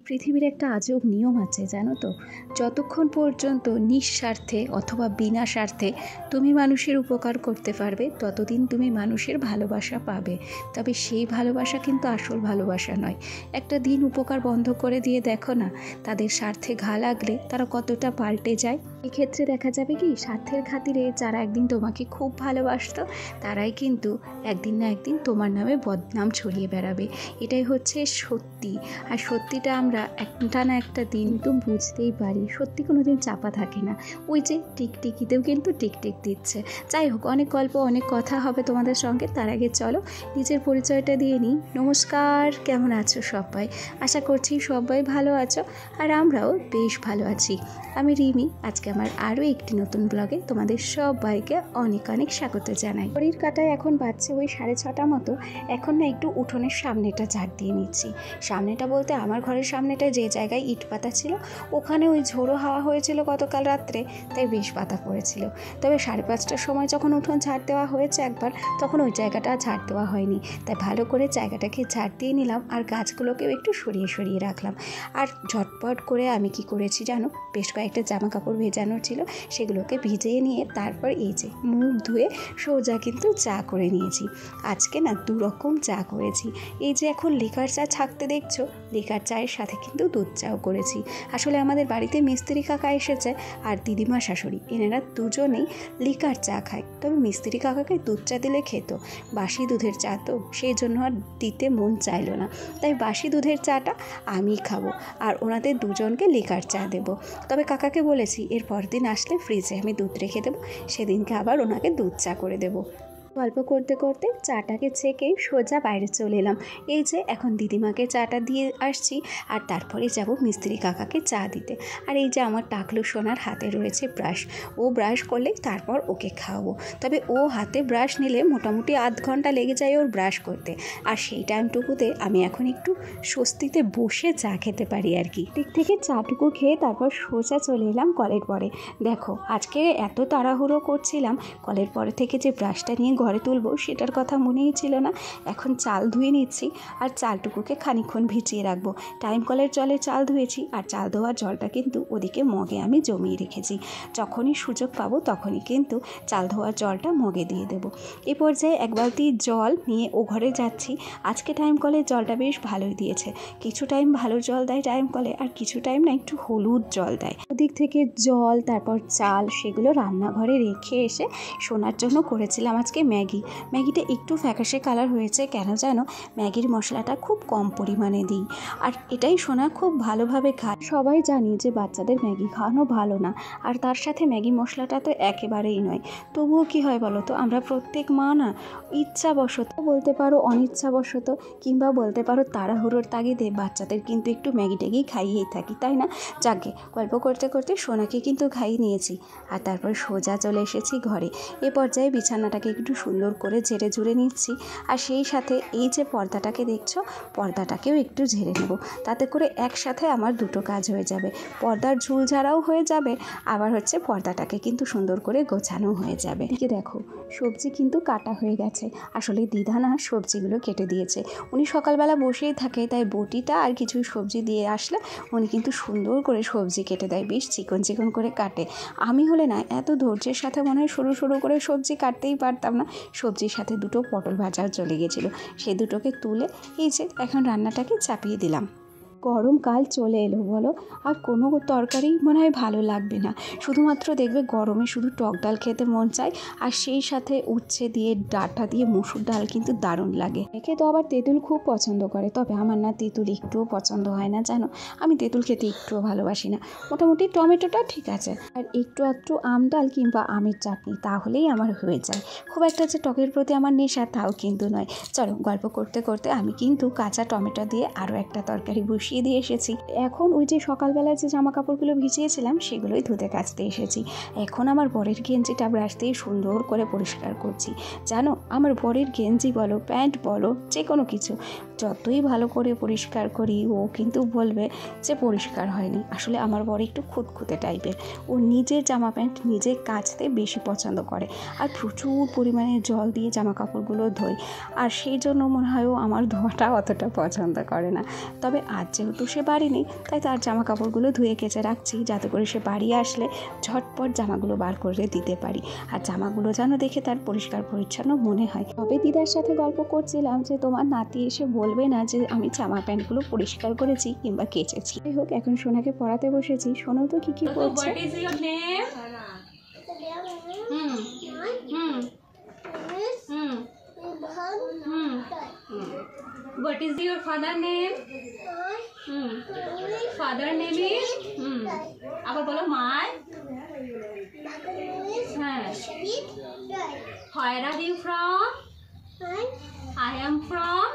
পৃথিবীর একটা আজব নিয়ম আছে জানো তো, যতক্ষণ পর্যন্ত নিঃস্বার্থে অথবা বিনা স্বার্থে তুমি মানুষের উপকার করতে পারবে ততদিন তুমি মানুষের ভালোবাসা পাবে। তবে সেই ভালোবাসা কিন্তু আসল ভালোবাসা নয়। একটা দিন উপকার বন্ধ করে দিয়ে দেখো না, তাদের স্বার্থে ঘা লাগলে তারা কতটা পাল্টে যায়। এক্ষেত্রে দেখা যাবে কি, স্বার্থের খাতিরে যারা একদিন তোমাকে খুব ভালোবাসতো তারাই কিন্তু একদিন না একদিন তোমার নামে বদনাম ছড়িয়ে বেড়াবে। এটাই হচ্ছে সত্যি। আর সত্যিটা আমরা একটা না একটা দিন তো বুঝতেই পারি। সত্যি কোনো দিন চাপা থাকে না। ওই যে টিকটিকিতেও কিন্তু টিকটিক দিচ্ছে। যাই হোক, অনেক গল্প অনেক কথা হবে তোমাদের সঙ্গে। তার আগে চলো নিজের পরিচয়টা দিয়ে নিই। নমস্কার, কেমন আছো সবাই? আশা করছি সবাই ভালো আছো, আর আমরাও বেশ ভালো আছি। আমি রিমি। আজকে আমার আরও একটি নতুন ব্লগে তোমাদের সবাইকে অনেক অনেক স্বাগত জানাই। ঘড়ির কাঁটায় এখন বাজছে ওই 6:30 মতো। এখন না একটু উঠোনের সামনেটা ঝাড় দিয়ে নিচ্ছি। সামনেটা বলতে আমার ঘরের সামনেটায় যে জায়গায় ইট পাতা ছিল, ওখানে ওই ঝোড়ো হাওয়া হয়েছিল গতকাল রাত্রে, তাই বেশ পাতা পড়েছিল। তবে 5:30টার সময় যখন উঠোন ঝাড় দেওয়া হয়েছে একবার, তখন ওই জায়গাটা ঝাড় দেওয়া হয়নি। তাই ভালো করে জায়গাটাকে ঝাড় দিয়ে নিলাম, আর গাছগুলোকেও একটু সরিয়ে সরিয়ে রাখলাম। আর ঝটপট করে আমি কি করেছি জানো, বেশ কয়েকটা জামা কাপড় ভেজানোর ছিল, সেগুলোকে ভিজিয়ে নিয়ে তারপর এই যে মুখ ধুয়ে সোজা কিন্তু চা করে নিয়েছি। আজকে না 2 রকম চা করেছি। এই যে এখন লিকার চা ছাঁকতে দেখছো, লিকার চায়ের সাথে কিন্তু দুধ চাও করেছি। আসলে আমাদের বাড়িতে মিস্ত্রি কাকা এসেছে আর দিদিমা শাশুড়ি, এনারা দুজনেই লিকার চা খায়। তবে মিস্ত্রি কাকাকে দুধ চা দিলে খেত, বাসি দুধের চা তো সেই জন্য আর দিতে মন চাইলো না। তাই বাসি দুধের চাটা আমি খাবো আর ওনাদের দুজনকে লিকার চা দেবো। তবে কাকাকে বলেছি এর পরদিন আসলে ফ্রিজে আমি দুধ রেখে দেবো, সেদিনকে আবার ওনাকে দুধ চা করে দেবো। গল্প করতে করতে চাটাকে ছেঁকেই সোজা বাইরে চলে এলাম। এই যে এখন দিদিমাকে চাটা দিয়ে আসছি, আর তারপরে যাব মিস্ত্রি কাকাকে চা দিতে। আর এই যে আমার টাকলু সোনার হাতে রয়েছে ব্রাশ, ও ব্রাশ করলে তারপর ওকে খাওয়াবো। তবে ও হাতে ব্রাশ নিলে মোটামুটি আধ ঘন্টা লেগে যায় ওর ব্রাশ করতে, আর সেই টাইমটুকুতে আমি এখন একটু স্বস্তিতে বসে চা খেতে পারি আর কি। দিক থেকে চাটুকু খেয়ে তারপর সোজা চলে এলাম কলের পরে। দেখো আজকে এত তাড়াহুড়ো করছিলাম, কলের পরে থেকে যে ব্রাশটা নিয়ে ঘরে তুলবো সেটার কথা মনেই ছিল না। এখন চাল ধুয়ে নিচ্ছি, আর চালটুকুকে খানিকক্ষণ ভিজিয়ে রাখবো। টাইম কলের জলে চাল ধুয়েছি, আর চাল ধোয়ার জলটা কিন্তু ওদিকে মগে আমি জমিয়ে রেখেছি। যখনই সুযোগ পাবো তখনই কিন্তু চাল ধোয়ার জলটা মগে দিয়ে দেবো। এ পর্যায়ে 1 বালতি জল নিয়ে ও ঘরে যাচ্ছি। আজকে টাইম কলের জলটা বেশ ভালোই দিয়েছে। কিছু টাইম ভালো জল দেয় টাইম কলে, আর কিছু টাইম না একটু হলুদ জল দেয়। ওদিক থেকে জল তারপর চাল সেগুলো রান্নাঘরে রেখে এসে শোনার জন্য করেছিলাম আজকে ম্যাগিটা একটু ফ্যাকাশে কালার হয়েছে। কেন জানো, ম্যাগির মশলাটা খুব কম পরিমাণে দিই, আর এটাই সোনা খুব ভালোভাবে খায়। সবাই জানি যে বাচ্চাদের ম্যাগি খাওয়ানো ভালো না, আর তার সাথে ম্যাগি মশলাটা তো একেবারেই নয়। তবুও কি হয় বলো তো, আমরা প্রত্যেক মা না ইচ্ছাবশত বলতে পারো, অনিচ্ছাবশত, কিংবা বলতে পারো তাড়াহুড়োর তাগিদে বাচ্চাদের কিন্তু একটু ম্যাগি ট্যাগি খাইয়েই থাকি, তাই না? যাকে গল্প করতে করতে সোনাকে কিন্তু খাইয়ে নিয়েছি, আর তারপর সোজা চলে এসেছি ঘরে। এ পর্যায়ে বিছানাটাকে একটু সুন্দর করে ঝেড়ে ঝুড়ে নিচ্ছি, আর সেই সাথে এই যে পর্দাটাকে দেখছো, পর্দাটাকেও একটু ঝেড়ে নেব। তাতে করে একসাথে আমার 2টো কাজ হয়ে যাবে, পর্দার ঝুল ঝাড়াও হয়ে যাবে, আবার হচ্ছে পর্দাটাকে কিন্তু সুন্দর করে গোছানো হয়ে যাবে। এদিকে দেখো সবজি কিন্তু কাটা হয়ে গেছে। আসলে দিদা না সবজিগুলো কেটে দিয়েছে। উনি সকালবেলা বসেই থাকে, তাই বটিটা আর কিছু সবজি দিয়ে আসলে উনি কিন্তু সুন্দর করে সবজি কেটে দেয়, বেশ চিকন চিকন করে কাটে। আমি হলে না এত ধৈর্যের সাথে মনে হয় সরু সরু করে সবজি কাটতেই পারতাম না। সবজির সাথে 2টো পটল ভাজাও চলে গেছিলো, সেই 2টোকে তুলে এই যে এখন রান্নাটাকে চাপিয়ে দিলাম। গরমকাল চলে এলো বলো, আর কোনো তরকারি মনে হয় ভালো লাগবে না। শুধুমাত্র দেখবে গরমে শুধু টক ডাল খেতে মন চায়, আর সেই সাথে উচ্ছে দিয়ে ডাঁটা দিয়ে মসুর ডাল কিন্তু দারুণ লাগে। একে তো আবার তেঁতুল খুব পছন্দ করে, তবে আমার না তেঁতুল একটুও পছন্দ হয় না জানো। আমি তেঁতুল খেতে একটুও ভালোবাসি না। মোটামুটি টমেটোটা ঠিক আছে, আর একটু একটু আম ডাল কিংবা আমের চাটনি তাহলেই আমার হয়ে যায়। খুব একটা যে টকের প্রতি আমার নেশা তাও কিন্তু নয়। চলো গল্প করতে করতে আমি কিন্তু কাঁচা টমেটো দিয়ে আরও একটা তরকারি বসিয়ে দিয়ে এসেছি। এখন ওই যে সকালবেলায় যে জামা কাপড়গুলো ভিজিয়েছিলাম সেগুলোই ধুতে কাচতে এসেছি। এখন আমার বরের গেঞ্জিটা ব্রাশ দিয়ে সুন্দর করে পরিষ্কার করছি। জানো, আমার বরের গেঞ্জি বলো, প্যান্ট বলো, যে কোনো কিছু যতই ভালো করে পরিষ্কার করি ও কিন্তু বলবে যে পরিষ্কার হয়নি। আসলে আমার বর একটু খুঁতখুঁতে টাইপের, ও নিজের জামা প্যান্ট নিজে কাচতে বেশি পছন্দ করে, আর প্রচুর পরিমাণে জল দিয়ে জামা কাপড়গুলো ধোয়, আর সেই জন্য মনে হয় ও আমার ধোয়াটা অতটা পছন্দ করে না। তবে আজ যে যেহেতু সে বাড়ি নেই তাই তার জামা কাপড়গুলো ধুয়ে কেচে রাখছি, যাতে করে সে বাড়ি আসলে ঝটপট জামাগুলো বার করে দিতে পারি, আর জামাগুলো যেন দেখে তার পরিষ্কার পরিচ্ছন্ন মনে হয়। তবে দিদার সাথে গল্প করছিলাম যে তোমার নাতি এসে বলবে না যে আমি জামা প্যান্টগুলো পরিষ্কার করেছি কিংবা কেচেছি। যাই হোক, এখন সোনাকে পড়াতে বসেছি। শোনো তো কি কি করছে। What is your father name? Father name is আবার বলো my. হ্যাঁ, where are you from? I am from.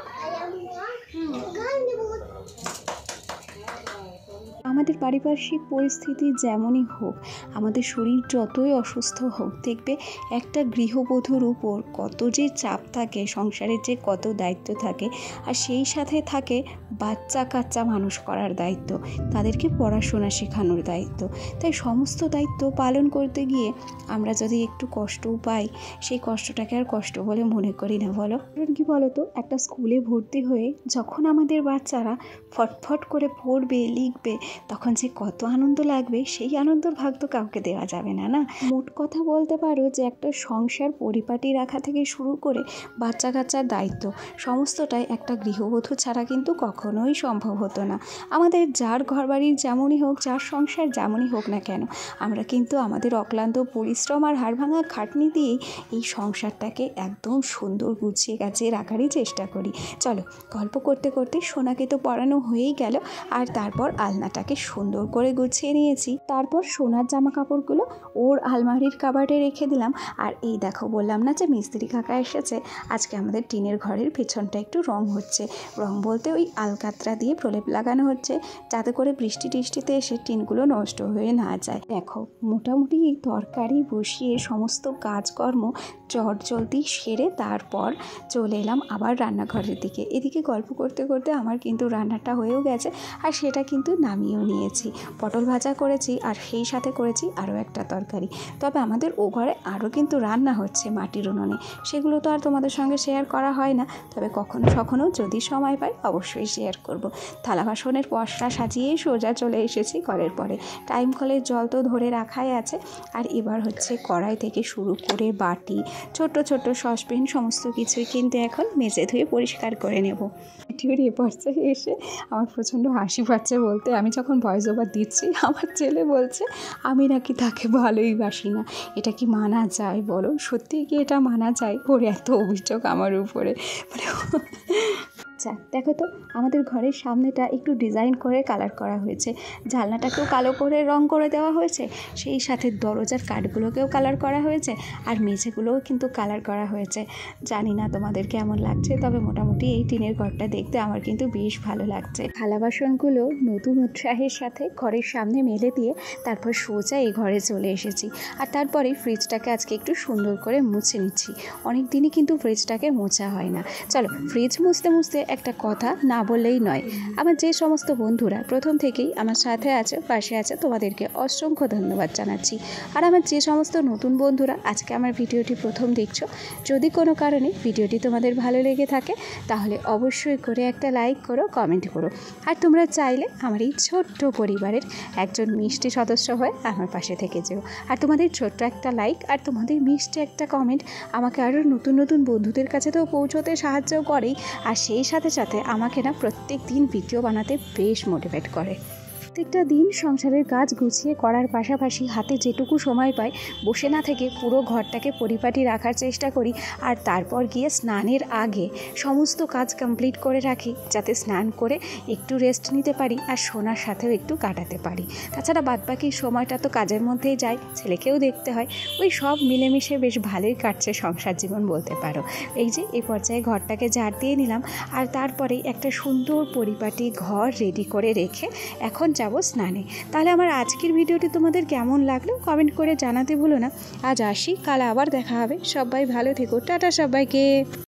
আমাদের পারিপার্শ্বিক পরিস্থিতি যেমনই হোক, আমাদের শরীর যতই অসুস্থ হোক, দেখবে একটা গৃহবধূর উপর কত যে চাপ থাকে, সংসারের যে কত দায়িত্ব থাকে, আর সেই সাথে থাকে বাচ্চা কাচ্চা মানুষ করার দায়িত্ব, তাদেরকে পড়াশোনা শেখানোর দায়িত্ব। তাই সমস্ত দায়িত্ব পালন করতে গিয়ে আমরা যদি একটু কষ্টও পাই, সেই কষ্টটাকে আর কষ্ট বলে মনে করি না, বলো। কারণ কি বলো তো, একটা স্কুলে ভর্তি হয়ে যখন আমাদের বাচ্চারা ফটফট করে পড়বে লিখবে, তখন যে কত আনন্দ লাগবে, সেই আনন্দর ভাগ তো কাউকে দেওয়া যাবে না। মোট কথা বলতে পারো যে একটা সংসার পরিপাটি রাখা থেকে শুরু করে বাচ্চা কাচ্চার দায়িত্ব সমস্তটাই একটা গৃহবধূ ছাড়া কিন্তু কখনোই সম্ভব হতো না। আমাদের যার ঘরবাড়ির যেমনই হোক, যার সংসার যেমনই হোক না কেন, আমরা কিন্তু আমাদের অক্লান্ত পরিশ্রম আর হাড় ভাঙা খাটনি দিয়েই এই সংসারটাকে একদম সুন্দর গুছিয়ে গাছিয়ে রাখারই চেষ্টা করি। চলো, গল্প করতে করতে সোনাকে তো পড়ানো হয়েই গেল, আর তারপর আলনাটাকে সুন্দর করে গুছিয়ে নিয়েছি। তারপর সোনার জামা কাপড়গুলো ওর আলমারির কাবার্ডে রেখে দিলাম। আর এই দেখো, বললাম না যে মিস্ত্রি কাকা এসেছে, আজকে আমাদের টিনের ঘরের পেছনটা একটু রং হচ্ছে। রং বলতে ওই আলকাতরা দিয়ে প্রলেপ লাগানো হচ্ছে, যাতে করে বৃষ্টি টিষ্টিতে এসে টিনগুলো নষ্ট হয়ে না যায়। দেখো, মোটামুটি এই তরকারি বসিয়ে সমস্ত কাজকর্ম চটজলদি সেরে তারপর চলে এলাম আবার রান্নাঘরের দিকে। এদিকে গল্প করতে করতে আমার কিন্তু রান্নাটা হয়েও গেছে, আর সেটা কিন্তু নামিয়েও নিয়েছি। পটল ভাজা করেছি, আর সেই সাথে করেছি আরও একটা তরকারি। তবে আমাদের ও ঘরে আরও কিন্তু রান্না হচ্ছে মাটির উনুনে, সেগুলো তো আর তোমাদের সঙ্গে শেয়ার করা হয় না, তবে কখনো কখনো যদি সময় পাই অবশ্যই শেয়ার করব। থালা বাসনের পসরা সাজিয়ে সোজা চলে এসেছি কলের পরে। টাইম কলের জল তো ধরে রাখাই আছে, আর এবার হচ্ছে কড়াই থেকে শুরু করে বাটি, ছোট ছোট সসপ্যান, সমস্ত কিছুই কিন্তু এখন মেজে ধুয়ে পরিষ্কার করে নেব। ভিডিওর এ পর্যায়ে এসে আমার প্রচণ্ড হাসি পাচ্ছে বলতে, আমি যখন ভয়েস ওভার দিচ্ছি আমার ছেলে বলছে আমি নাকি তাকে ভালোই বাসি না। এটা কি মানা যায় বলো? সত্যি কি এটা মানা যায়? ওর এত অভিযোগ আমার উপরে, মানে আচ্ছা দেখো তো, আমাদের ঘরের সামনেটা একটু ডিজাইন করে কালার করা হয়েছে, জানলাটাকেও কালো করে রং করে দেওয়া হয়েছে, সেই সাথে দরজার কাঠগুলোকেও কালার করা হয়েছে, আর মেঝেগুলোও কিন্তু কালার করা হয়েছে। জানি না তোমাদের কেমন লাগছে, তবে মোটামুটি এই টিনের ঘরটা দেখতে আমার কিন্তু বেশ ভালো লাগছে। থালা বাসনগুলো নতুন উৎসাহের সাথে ঘরের সামনে মেলে দিয়ে তারপর সোজা এই ঘরে চলে এসেছি, আর তারপরে ফ্রিজটাকে আজকে একটু সুন্দর করে মুছে নিচ্ছি। অনেক দিনই কিন্তু ফ্রিজটাকে মোছা হয় না। চলো, ফ্রিজ মুছতে মুছতে একটা কথা না বললেই নয়। আমার যে সমস্ত বন্ধুরা প্রথম থেকেই আমার সাথে আছে, পাশে আছে, তোমাদেরকে অসংখ্য ধন্যবাদ জানাচ্ছি। আর আমার যে সমস্ত নতুন বন্ধুরা আজকে আমার ভিডিওটি প্রথম দেখছো, যদি কোনো কারণে ভিডিওটি তোমাদের ভালো লেগে থাকে তাহলে অবশ্যই করে একটা লাইক করো, কমেন্ট করো। আর তোমরা চাইলে আমার এই ছোট্ট পরিবারের একজন মিষ্টি সদস্য হয়ে আমার পাশে থেকে যেও। আর তোমাদের ছোট্ট একটা লাইক আর তোমাদের মিষ্টি একটা কমেন্ট আমাকে আরও নতুন নতুন বন্ধুদের কাছে তো পৌঁছতে সাহায্য করেই, আর সেই সাথে সাথে আমাকে না প্রত্যেক দিন ভিডিও বানাতে বেশ মোটিভেট করে। প্রত্যেকটা দিন সংসারের কাজ গুছিয়ে করার পাশাপাশি হাতে যেটুকু সময় পাই বসে না থেকে পুরো ঘরটাকে পরিপাটি রাখার চেষ্টা করি, আর তারপর গিয়ে স্নানের আগে সমস্ত কাজ কমপ্লিট করে রাখি, যাতে স্নান করে একটু রেস্ট নিতে পারি আর সোনার সাথেও একটু কাটাতে পারি। তাছাড়া বাদবাকি সময়টা তো কাজের মধ্যেই যায়, ছেলেকেও দেখতে হয়, ওই সব মিলেমিশে বেশ ভালোই কাটছে সংসার জীবন বলতে পারো। এই যে এই পর্যায়ে ঘরটাকে ঝাড় দিয়ে নিলাম, আর তারপরে একটা সুন্দর পরিপাটি ঘর রেডি করে রেখে এখন যাব স্নানে। তাহলে আমার আজকের ভিডিওটি তোমাদের কেমন লাগলো কমেন্ট করে জানাতে ভুলো না। আজ আসি, কাল আবার দেখা হবে। সবাই ভালো থেকো, টাটা সবাইকে।